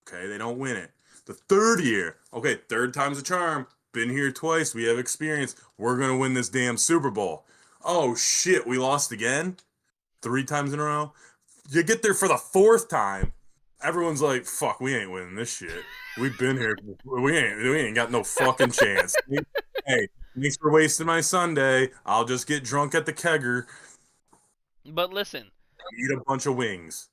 Okay, they don't win it. The third year, okay, third time's a charm. Been here twice. We have experience. We're gonna win this damn Super Bowl. Oh shit, we lost again? Three times in a row? You get there for the fourth time, everyone's like, "Fuck, we ain't winning this shit. We've been here. We ain't got no fucking chance." Hey, thanks for wasting my Sunday. I'll just get drunk at the kegger, But listen, eat a bunch of wings,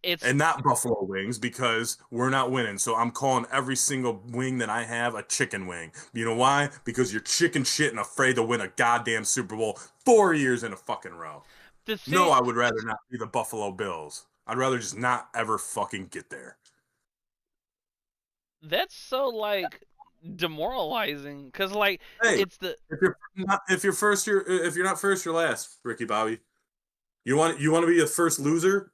it's and not buffalo wings because we're not winning. So I'm calling every single wing that I have a chicken wing. You know why? Because you're chicken shit and afraid to win a goddamn Super Bowl 4 years in a fucking row. the No, thing. I would rather not be the Buffalo Bills. I'd rather just not ever fucking get there. That's so like demoralizing because like Hey, it's the if you're not first, you're last, Ricky Bobby. You want to be a first loser?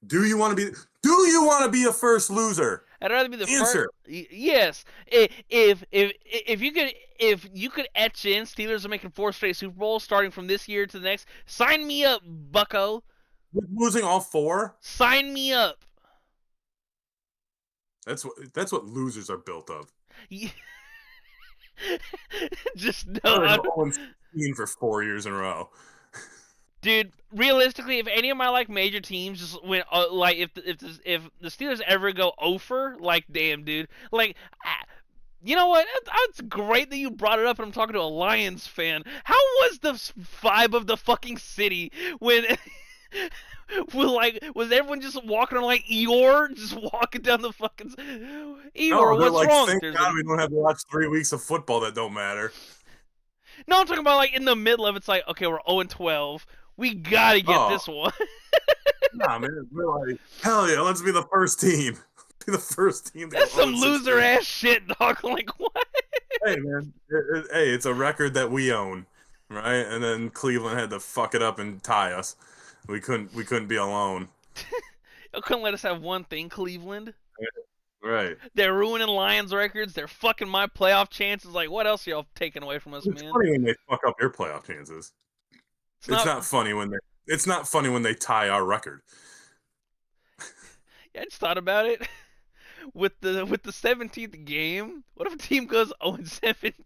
Do you want to be a first loser? I'd rather be the first. Answer. Yes, if you could etch in Steelers are making 4 straight Super Bowls starting from this year to the next, sign me up, Bucko. With losing all four? Sign me up. That's what losers are built of. Just Rather no, go 0-16 for 4 years in a row. dude. Realistically, if any of my like major teams just went like if the Steelers ever go over, like damn, dude, like. You know what? It's great that you brought it up, and I'm talking to a Lions fan. How was the vibe of the fucking city when, was everyone just walking on like Eeyore, just walking down the fucking No, Eeyore? they're What's like, wrong, thank God Thursday? we don't have to watch 3 weeks of football that don't matter. No, I'm talking about like in the middle of it's like, okay, we're 0-12. We gotta get Oh, this one. nah, man. We're like, hell yeah, let's be the first team. Be the first team to go That's 0 some and loser 16. ass shit, dog. Like what? Hey, man. Hey, it's a record that we own, right? And then Cleveland had to fuck it up and tie us. We couldn't be alone. You couldn't let us have one thing, Cleveland. Right. They're ruining Lions records. They're fucking my playoff chances. Like, what else are y'all taking away from us, It's man? funny when they fuck up your playoff chances. It's It's not. not funny when they tie our record. Yeah, I just thought about it with the 17th game. What if a team goes 0-17?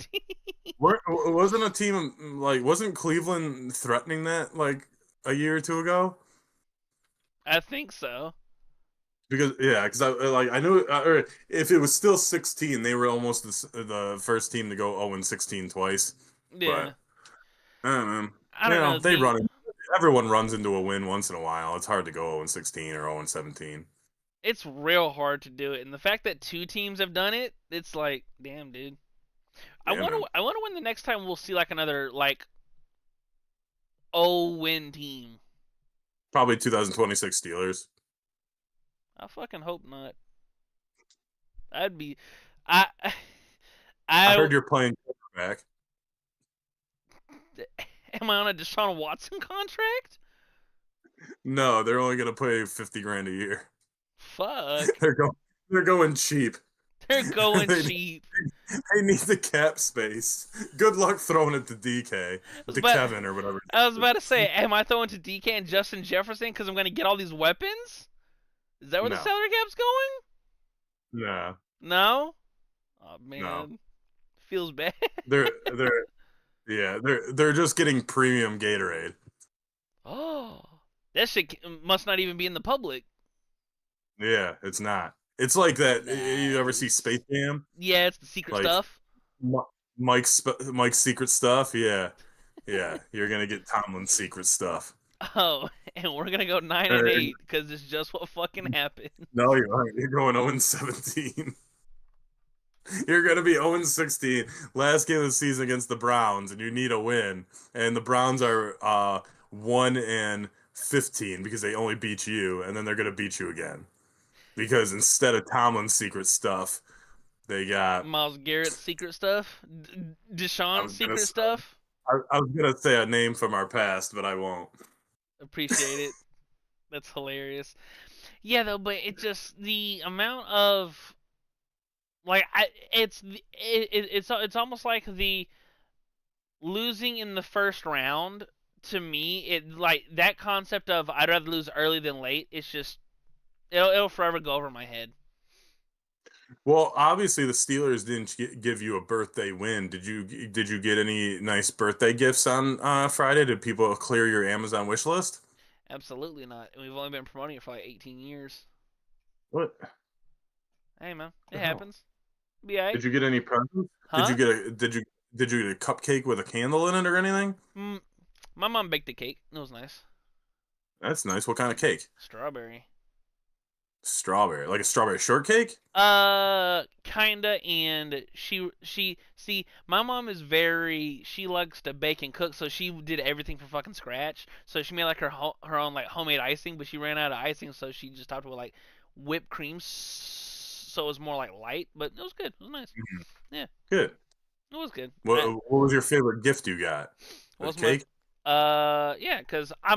Wasn't a team like wasn't Cleveland threatening that like a year or two ago? I think so. Because I knew or if it was still 16, they were almost the first team to go 0 and 16 twice. Yeah. But I don't know. I don't know. They run. Everyone runs into a win once in a while. It's hard to go 0 and 16 or 0 and 17. It's real hard to do it, and the fact that two teams have done it, it's like, damn, dude. I Yeah, wonder. man. I wonder when the next time we'll see like another like 0-win team. Probably 2026 Steelers. I fucking hope not. I'd be. I. I I heard you're playing quarterback. am I on a Deshaun Watson contract? No, they're only gonna pay 50 grand a year. Fuck. They're going. They're going cheap. They're going they, cheap. they need the cap space. Good luck throwing it to DK, to But Kevin or whatever. I was about to say, am I throwing to DK and Justin Jefferson because I'm going to get all these weapons? Is that where the No, salary cap's going? no, No. Oh no. man, feels bad. They're yeah, they're just getting premium Gatorade. Oh, that shit must not even be in the public. Yeah, it's not. It's like that. You ever see Nice. Space Jam? Yeah, it's the secret Like stuff. Mike's secret stuff. Yeah, yeah. You're gonna get Tomlin's secret stuff. Oh, and we're gonna go nine Uh, and eight because it's just what fucking happened. no, you're right. You're going 0 and 17. You're gonna be 0 and 16. Last game of the season against the Browns, and you need a win. And the Browns are 1 and 15 because they only beat you, and then they're gonna beat you again. Because instead of Tomlin's secret stuff, they got. Miles Garrett's secret stuff. I Deshaun's was gonna secret stuff. I was gonna say a name from our past, but I won't. Appreciate it. That's hilarious. Yeah, though, but it just the amount of like it's almost like the losing in the first round to me. It like that concept of I'd rather lose early than late. It's just it'll forever go over my head. Well, obviously the Steelers didn't give you a birthday win. Did you get any nice birthday gifts on Friday? Did people clear your Amazon wish list? Absolutely not. And we've only been promoting it for like 18 years. What Hey man, it the hell? happens. Be alright. Did you get any presents? Huh? Did you get a cupcake with a candle in it or anything? Mm, my mom baked a cake. It was nice. That's nice. What kind of cake? Strawberry. Strawberry, like a strawberry shortcake? Kinda, and see, my mom is very, she likes to bake and cook, so she did everything from fucking scratch. So she made like her own like homemade icing, but she ran out of icing, so she just topped it with like whipped cream, so it was more like light, but it was good. It was nice. Mhm. Yeah, Good. it was good. What was your favorite gift you got? What The was my cake? yeah, cause I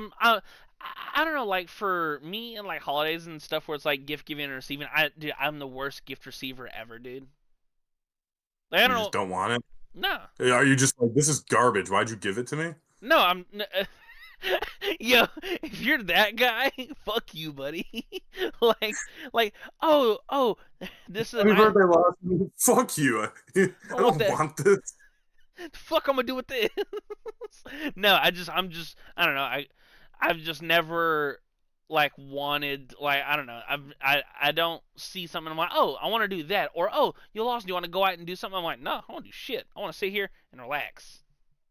don't know, like for me and like holidays and stuff where it's like gift giving and receiving, dude, I'm the worst gift receiver ever, dude. Like I You don't just know. don't want No, it? Are you just like, this is garbage? Why'd you give it to me? no, yo, if you're that guy, fuck you, buddy. like, like, oh, this is a Happy nice. birthday, Lawson. Fuck you. I I don't want don't that. want this. The fuck I'm gonna do with this? No, I don't know. I've just never like wanted like I don't know. I don't see something. I'm like, oh, I want to do that, or oh, you lost. Do you want to go out and do something? I'm like, no, I want to do shit. I want to sit here and relax.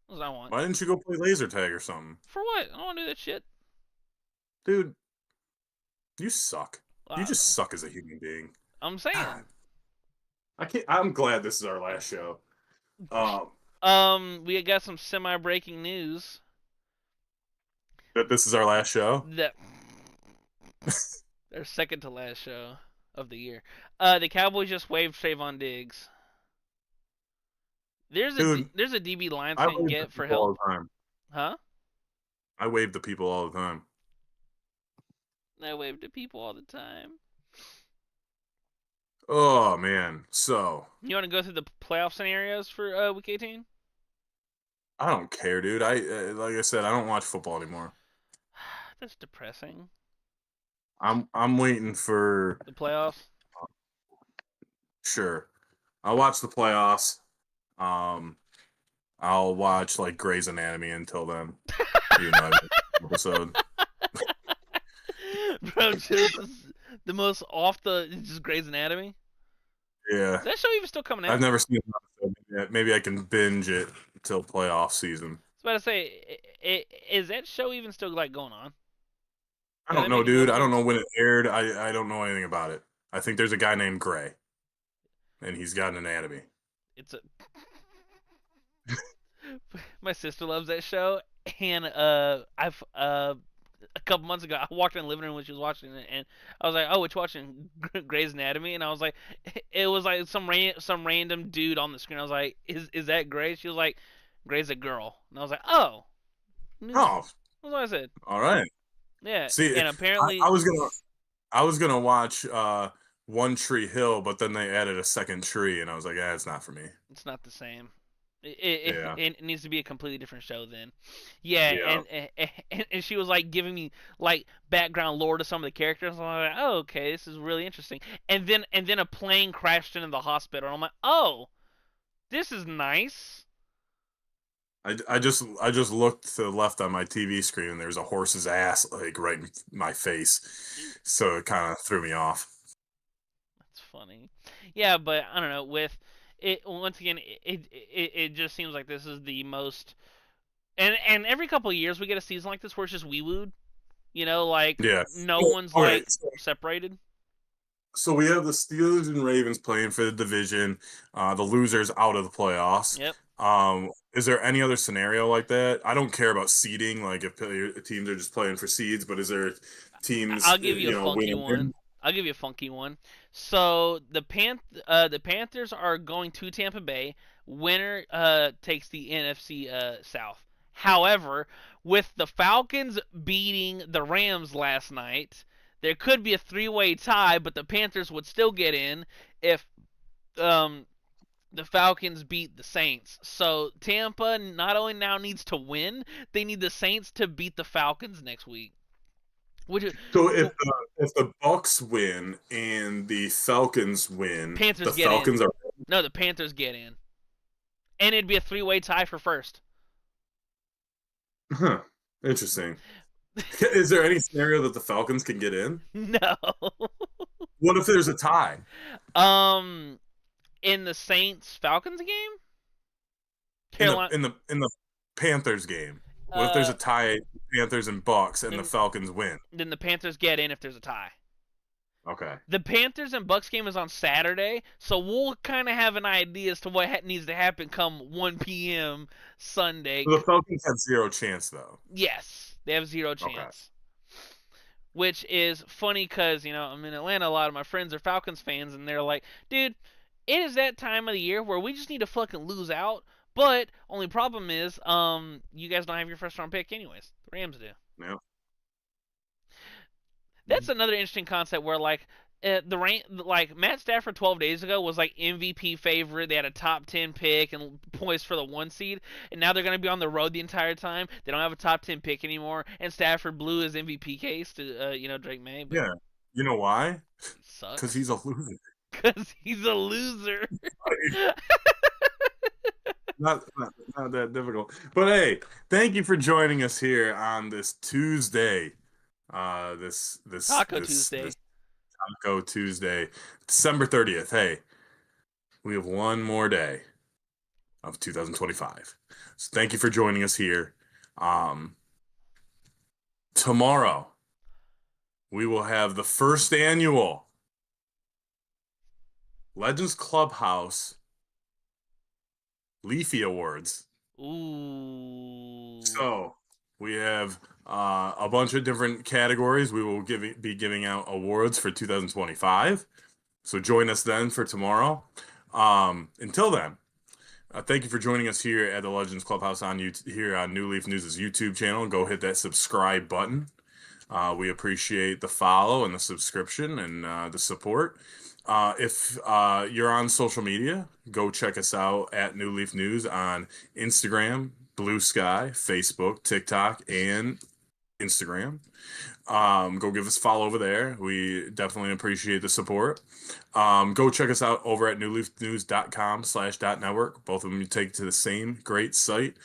That's what I want. Why didn't you go play laser tag or something? For what? I don't want to do that shit. Dude, you suck. I You don't just know. suck as a human being. I'm saying. God, I can't. I'm glad this is our last show. Um, We got some semi-breaking news that this is our last show. that their second to last show of the year. The Cowboys just waived Trayvon Diggs. Dude, There's a DB Lions I can wave to get for people all help, the time. huh? I wave to people all the time. I wave to people all the time. Oh man, so You want to go through the playoff scenarios for Week 18? I don't care, dude. I like I said, I don't watch football anymore. That's depressing. I'm waiting for The playoffs. sure. I'll watch the playoffs. Um, I'll watch like Grey's Anatomy until then, even though I missed an episode. Bro, just the most off the just Grey's Anatomy. Yeah, Is that show even still coming I've out? never seen an episode yet. Maybe I can binge it until playoff season. I was about to say, is that show even still like going on? I Are don't they know, making new dude. I don't know episodes? when it aired. I don't know anything about it. I think there's a guy named Gray, and he's got an anatomy. It's a my sister loves that show, and I've a couple months ago I walked in the living room when she was watching it, and I was like, oh, what you watching? Grey's Anatomy, and I was like, it was like some random dude on the screen. I was like, is that Grey? She was like, Grey's a girl, and I was like, oh, new. Oh, That's what I said. all right. Yeah, See, and apparently I was gonna watch One Tree Hill, but then they added a second tree, and I was like, it's not for me. it's not the same. Yeah, It needs to be a completely different show then. Yeah, yeah. and she was like giving me like background lore to some of the characters. And I'm like, oh, okay, this is really interesting. And then a plane crashed into the hospital. And I'm like, oh, this is nice. I just looked to the left on my TV screen, and there's a horse's ass like right in my face, so it kind of threw me off. That's funny. Yeah, but I don't know. With it once again, it just seems like this is the most. And every couple of years we get a season like this where it's just wee wooed. You know, like Yeah. no one's Okay. like separated. So we have the Steelers and Ravens playing for the division. The losers out of the playoffs. Yep. Is there any other scenario like that? I don't care about seeding, like if teams are just playing for seeds, but is there teams, I'll give you a funky winning? one. I'll give you a funky one. So the Panthers are going to Tampa Bay. Winner takes the NFC South. However, with the Falcons beating the Rams last night, There could be a three-way tie, but the Panthers would still get in if the Falcons beat the Saints. So Tampa not only now needs to win, they need the Saints to beat the Falcons next week. Which So if the Bucks win and the Falcons win, Panthers the get in. Falcons are No, the Panthers get in. And it'd be a three-way tie for first. huh, interesting. Is there any scenario that the Falcons can get in? No. What if there's a tie um in the Saints Falcons game? in the Carolina in the in the Panthers game? What if there's uh a tie, Panthers and Bucks, and the then, Falcons win? then the Panthers get in if there's a tie. Okay. The Panthers and Bucks game is on Saturday, so we'll kind of have an idea as to what needs to happen come 1 p.m. Sunday. So the Falcons have zero chance, though. Yes, they have zero Okay. chance. Which is funny because, I'm in Atlanta. A lot of my friends are Falcons fans, and they're like, dude, it is that time of the year where we just need to fucking lose out. But only problem is, you guys don't have your first round pick anyways. The Rams do. Yeah. That's another interesting concept where Matt Stafford 12 days ago was like MVP favorite. They had a top 10 pick and poised for the 1 seed, and now they're going to be on the road the entire time. They don't have a top 10 pick anymore, and Stafford blew his MVP case to Drake May. But Yeah. You know why? sucks. Because he's a loser. Because he's a loser. Not that difficult. But hey, thank you for joining us here on this Tuesday. Taco Tuesday. This Taco Tuesday, December 30th. Hey, we have one more day of 2025. So thank you for joining us here. Tomorrow we will have the first annual Legends Clubhouse Leafy Awards. Ooh. So we have a bunch of different categories. We will be giving out awards for 2025. So join us then for tomorrow. Until then, thank you for joining us here at the Legends Clubhouse here on New Leaf News' YouTube channel. Go hit that subscribe button. We appreciate the follow and the subscription and the support. If you're on social media, go check us out at New Leaf News on Instagram, Blue Sky, Facebook, TikTok, and Instagram. Go give us a follow over there. We definitely appreciate the support. Go check us out over at newleafnews.com/.network. Both of them take to the same great site.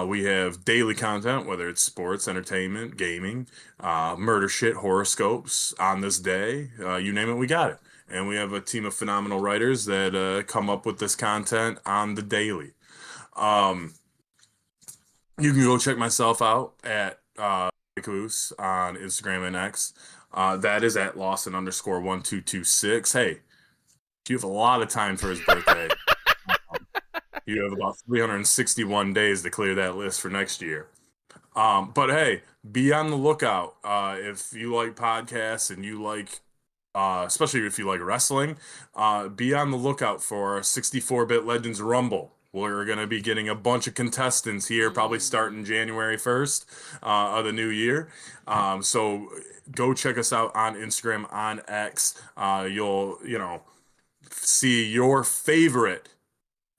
We have daily content, whether it's sports, entertainment, gaming, murder shit, horoscopes on this day. You name it, we got it. And we have a team of phenomenal writers that come up with this content on the daily. You can go check myself out at Kaboose on Instagram and X. That is at Lawson _1226. Hey, you have a lot of time for his birthday. You have about 361 days to clear that list for next year. But hey, be on the lookout. If you like podcasts and you like, especially if you like wrestling, be on the lookout for 64-Bit Legends Rumble. We're going to be getting a bunch of contestants here, probably starting January 1st of the new year. So go check us out on Instagram, on X. You'll, see your favorite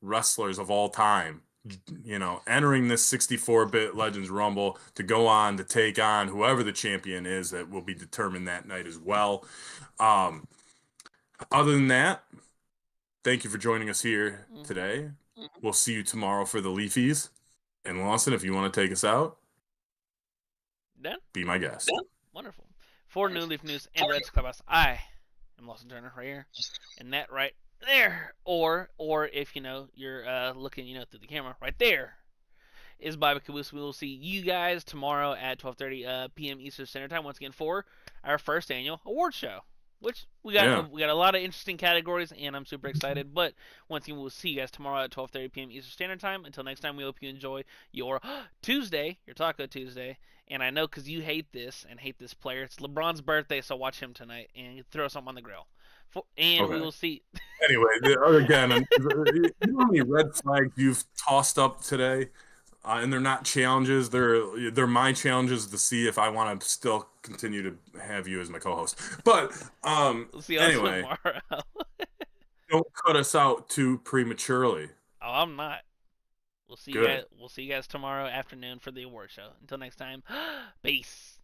wrestlers of all time, entering this 64-Bit Legends Rumble to go on to take on whoever the champion is that will be determined that night as well. Other than that, thank you for joining us here today. We'll see you tomorrow for the Leafies. And Lawson, if you want to take us out, Done? Be my guest. Done? Wonderful. For New Leaf News and Legends Clubhouse, I am Lawson Turner right here, and that right there, or if you're looking through the camera, right there is Bobby Kaboose. We will see you guys tomorrow at 12:30 p.m. Eastern Standard Time once again for our first annual award show. Which we got a lot of interesting categories, and I'm super excited. But once again, we'll see you guys tomorrow at 12:30 p.m. Eastern Standard Time. Until next time, we hope you enjoy your Tuesday, your Taco Tuesday. And I know because you hate this and hate this player. It's LeBron's birthday, so watch him tonight and throw something on the grill. We will see. Anyway, again, you know how many red flags you've tossed up today? and they're not challenges. They're my challenges to see if I want to still continue to have you as my co-host. But We'll see y'all anyway, tomorrow. don't cut us out too prematurely. Oh, I'm not. We'll see you Good. guys. We'll see you guys tomorrow afternoon for the award show. Until next time, peace.